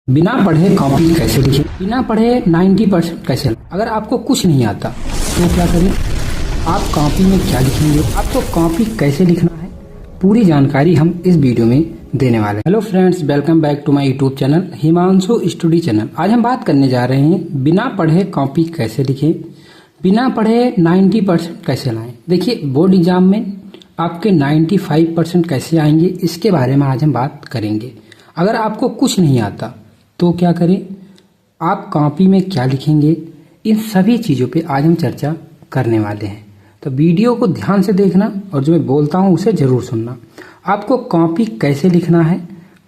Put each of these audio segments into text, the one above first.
बिना पढ़े कॉपी कैसे लिखें, बिना पढ़े 90% कैसे। अगर आपको कुछ नहीं आता तो क्या करें, आप कॉपी में क्या लिखेंगे, आपको कॉपी कैसे लिखना है, पूरी जानकारी हम इस वीडियो में देने वाले हैं। Hello friends, welcome back to my YouTube channel Himanshu study channel. आज हम बात करने जा रहे हैं बिना पढ़े कॉपी कैसे लिखें, बिना पढ़े 90% कैसे लाएं। देखिए, बोर्ड एग्जाम में आपके 95% कैसे आएंगे, इसके बारे में आज हम बात करेंगे। अगर आपको कुछ नहीं आता तो क्या करें, आप कॉपी में क्या लिखेंगे, इन सभी चीज़ों पे आज हम चर्चा करने वाले हैं। तो वीडियो को ध्यान से देखना और जो मैं बोलता हूँ उसे ज़रूर सुनना। आपको कॉपी कैसे लिखना है,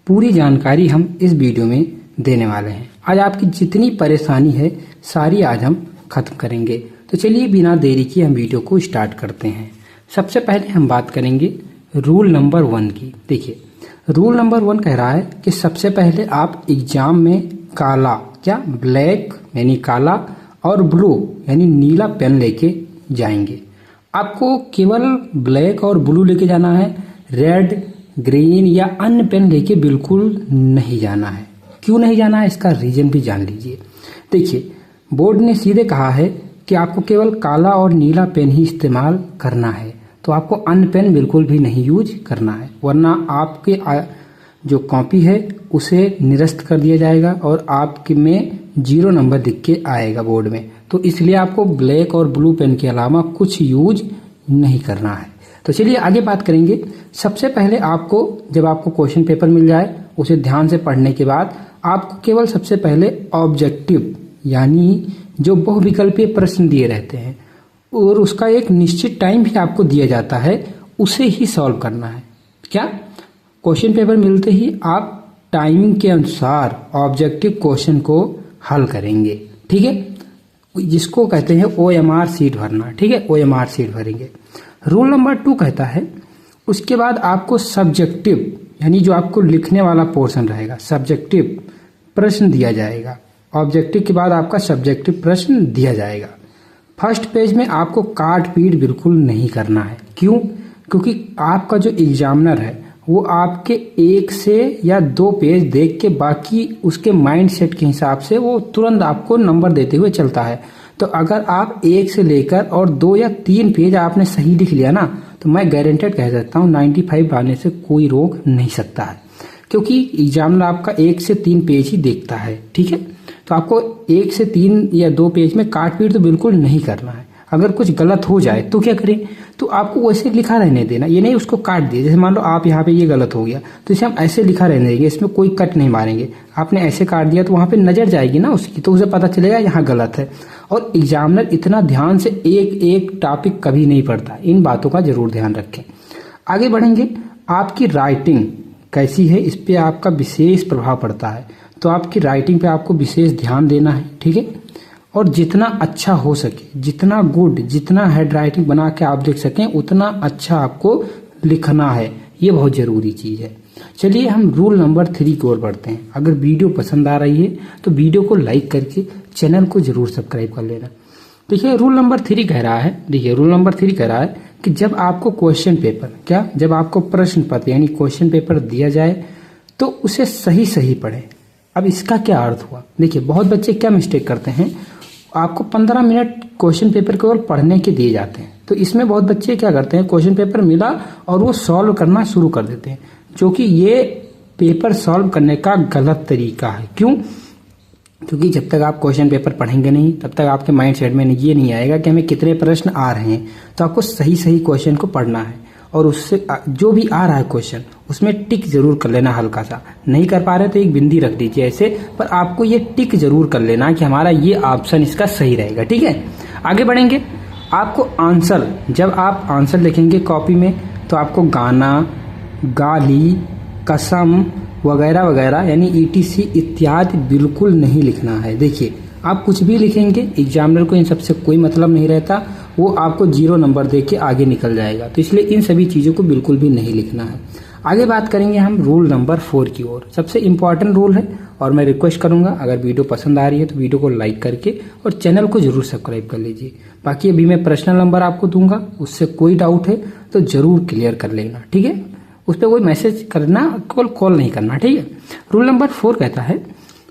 पूरी जानकारी हम इस वीडियो में देने वाले हैं। आज आपकी जितनी परेशानी है सारी आज हम खत्म करेंगे। तो चलिए बिना देरी किए हम वीडियो को स्टार्ट करते हैं। सबसे पहले हम बात करेंगे रूल नंबर 1 की। देखिए, रूल नंबर 1 कह रहा है कि सबसे पहले आप एग्जाम में काला, क्या ब्लैक यानी काला, और ब्लू यानी नीला पेन लेके जाएंगे। आपको केवल ब्लैक और ब्लू लेके जाना है, रेड, ग्रीन या अन्य पेन लेके बिल्कुल नहीं जाना है। क्यों नहीं जाना है, इसका रीजन भी जान लीजिए। देखिए, बोर्ड ने सीधे कहा है कि आपको केवल काला और नीला पेन ही इस्तेमाल करना है, तो आपको अन्य पेन बिल्कुल भी नहीं यूज करना है, वरना आपके जो कॉपी है उसे निरस्त कर दिया जाएगा और आपके में 0 नंबर दिख के आएगा बोर्ड में। तो इसलिए आपको ब्लैक और ब्लू पेन के अलावा कुछ यूज नहीं करना है। तो चलिए आगे बात करेंगे। सबसे पहले आपको, जब आपको क्वेश्चन पेपर मिल जाए, उसे ध्यान से पढ़ने के बाद आपको केवल सबसे पहले ऑब्जेक्टिव यानी जो बहुविकल्पीय प्रश्न दिए रहते हैं और उसका एक निश्चित टाइम भी आपको दिया जाता है, उसे ही सॉल्व करना है। क्या क्वेश्चन पेपर मिलते ही आप टाइमिंग के अनुसार ऑब्जेक्टिव क्वेश्चन को हल करेंगे, ठीक है, जिसको कहते हैं OMR सीट भरना, ठीक है, OMR सीट भरेंगे। रूल नंबर 2 कहता है उसके बाद आपको सब्जेक्टिव यानी जो आपको लिखने वाला पोर्शन रहेगा, सब्जेक्टिव प्रश्न दिया जाएगा। ऑब्जेक्टिव के बाद आपका सब्जेक्टिव प्रश्न दिया जाएगा। फर्स्ट पेज में आपको काट पीट बिल्कुल नहीं करना है। क्यों? क्योंकि आपका जो एग्जामिनर है वो आपके 1 से या 2 पेज देख के बाकी उसके माइंड सेट के हिसाब से वो तुरंत आपको नंबर देते हुए चलता है। तो अगर आप 1 से लेकर और 2 या 3 पेज आपने सही लिख लिया ना, तो मैं गारंटेड कह सकता हूँ 95 आने से कोई रोक नहीं सकता है, क्योंकि एग्जामिनर आपका 1 से 3 पेज ही देखता है, ठीक है। तो आपको 1 से 3 या 2 पेज में काट पीट तो बिल्कुल नहीं करना है। अगर कुछ गलत हो जाए तो क्या करें, तो आपको वैसे लिखा रहने देना, ये नहीं उसको काट दिए। जैसे मान लो आप यहाँ पे ये गलत हो गया तो इसे हम ऐसे लिखा रहने देंगे, इसमें कोई कट नहीं मारेंगे। आपने ऐसे काट दिया तो वहाँ पे नजर जाएगी ना उसकी, तो उसे पता चलेगा यहाँ गलत है। और एग्जामिनर इतना ध्यान से एक एक टॉपिक कभी नहीं पढ़ता, इन बातों का जरूर ध्यान रखें। आगे बढ़ेंगे। आपकी राइटिंग कैसी है, इस पे आपका विशेष प्रभाव पड़ता है, तो आपकी राइटिंग पे आपको विशेष ध्यान देना है, ठीक है। और जितना अच्छा हो सके, जितना गुड, जितना हेड राइटिंग बना के आप लिख सकें, उतना अच्छा आपको लिखना है। ये बहुत जरूरी चीज है। चलिए हम रूल नंबर 3 की ओर बढ़ते हैं। अगर वीडियो पसंद आ रही है तो वीडियो को लाइक करके चैनल को जरूर सब्सक्राइब कर लेना। देखिए रूल नंबर 3 कह रहा है, देखिए रूल नंबर 3 कह रहा है कि जब आपको क्वेश्चन पेपर, क्या जब आपको प्रश्न पत्र यानी क्वेश्चन पेपर दिया जाए तो उसे सही सही पढ़ें। अब इसका क्या अर्थ हुआ, देखिए बहुत बच्चे क्या मिस्टेक करते हैं, आपको 15 मिनट क्वेश्चन पेपर केवल पढ़ने के दिए जाते हैं, तो इसमें बहुत बच्चे क्या करते हैं, क्वेश्चन पेपर मिला और वो सॉल्व करना शुरू कर देते हैं, जो कि ये पेपर सॉल्व करने का गलत तरीका है। क्यों? क्योंकि जब तक आप क्वेश्चन पेपर पढ़ेंगे नहीं तब तक आपके माइंड सेट में ये नहीं आएगा कि हमें कितने प्रश्न आ रहे हैं। तो आपको सही सही क्वेश्चन को पढ़ना है और उससे जो भी आ रहा है क्वेश्चन उसमें टिक जरूर कर लेना। हल्का सा नहीं कर पा रहे तो एक बिंदी रख दीजिए ऐसे, पर आपको ये टिक जरूर कर लेना कि हमारा ये ऑप्शन इसका सही रहेगा, ठीक है। आगे बढ़ेंगे। आपको आंसर, जब आप आंसर लिखेंगे कॉपी में तो आपको गाना, गाली, कसम वगैरह वगैरह यानी ETC इत्यादि बिल्कुल नहीं लिखना है। देखिए आप कुछ भी लिखेंगे, एग्जामिनर को इन सबसे कोई मतलब नहीं रहता, वो आपको 0 नंबर दे के आगे निकल जाएगा। तो इसलिए इन सभी चीज़ों को बिल्कुल भी नहीं लिखना है। आगे बात करेंगे हम रूल नंबर 4 की ओर। सबसे इम्पॉर्टेंट रूल है और मैं रिक्वेस्ट करूंगा अगर वीडियो पसंद आ रही है तो वीडियो को लाइक करके और चैनल को जरूर सब्सक्राइब कर लीजिए। बाकी अभी मैं पर्सनल नंबर आपको दूंगा, उससे कोई डाउट है तो जरूर क्लियर कर लेना, ठीक है। उस पर कोई मैसेज करना, कॉल नहीं करना, ठीक है। रूल नंबर 4 कहता है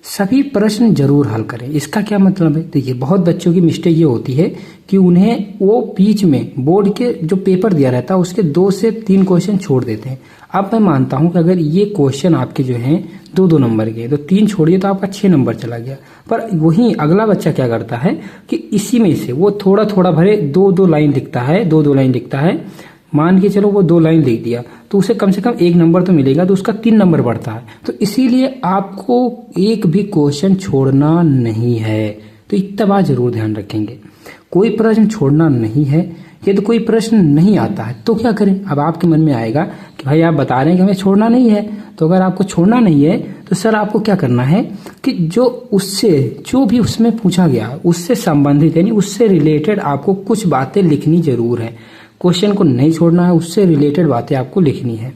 सभी प्रश्न जरूर हल करें। इसका क्या मतलब है? देखिए, बहुत बच्चों की मिस्टेक ये होती है कि उन्हें वो बीच में बोर्ड के जो पेपर दिया रहता है उसके 2 से 3 क्वेश्चन छोड़ देते हैं। अब मैं मानता हूं कि अगर ये क्वेश्चन आपके जो हैं 2-2 नंबर के, तो 3 छोड़िए तो आपका 6 नंबर चला गया। पर वहीं अगला बच्चा क्या करता है कि इसी में से वो थोड़ा थोड़ा भरे 2-2 लाइन लिखता है, 2-2 लाइन लिखता है। मान के चलो वो 2 लाइन लिख दिया तो उसे कम से कम 1 नंबर तो मिलेगा, तो उसका 3 नंबर बढ़ता है। तो इसीलिए आपको एक भी क्वेश्चन छोड़ना नहीं है। तो इतना बात जरूर ध्यान रखेंगे, कोई प्रश्न छोड़ना नहीं है। यदि कोई प्रश्न नहीं आता है तो क्या करें? अब आपके मन में आएगा कि भाई आप बता रहे हैं कि हमें छोड़ना नहीं है, तो अगर आपको छोड़ना नहीं है तो सर आपको क्या करना है कि जो भी उसमें पूछा गया उससे संबंधित यानी उससे रिलेटेड आपको कुछ बातें लिखनी जरूर है। क्वेश्चन को नहीं छोड़ना है, उससे रिलेटेड बातें आपको लिखनी है।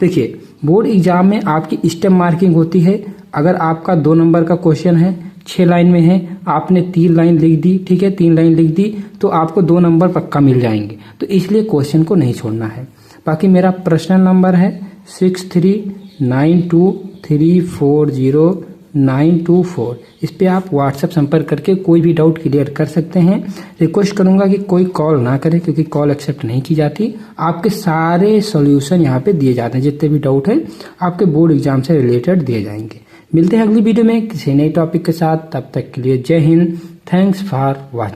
देखिए, बोर्ड एग्जाम में आपकी स्टेप मार्किंग होती है। अगर आपका 2 नंबर का क्वेश्चन है, 6 लाइन में है, आपने 3 लाइन लिख दी, ठीक है, 3 लाइन लिख दी तो आपको 2 नंबर पक्का मिल जाएंगे। तो इसलिए क्वेश्चन को नहीं छोड़ना है। बाकी मेरा पर्सनल नंबर है 6392340924। इस पे आप व्हाट्सएप संपर्क करके कोई भी डाउट क्लियर कर सकते हैं। रिक्वेस्ट करूंगा कि कोई कॉल ना करे, क्योंकि कॉल एक्सेप्ट नहीं की जाती। आपके सारे सॉल्यूशन यहाँ पे दिए जाते हैं, जितने भी डाउट है आपके बोर्ड एग्जाम से रिलेटेड दिए जाएंगे। मिलते हैं अगली वीडियो में किसी नए टॉपिक के साथ, तब तक के लिए जय हिंद। Thanks for watching.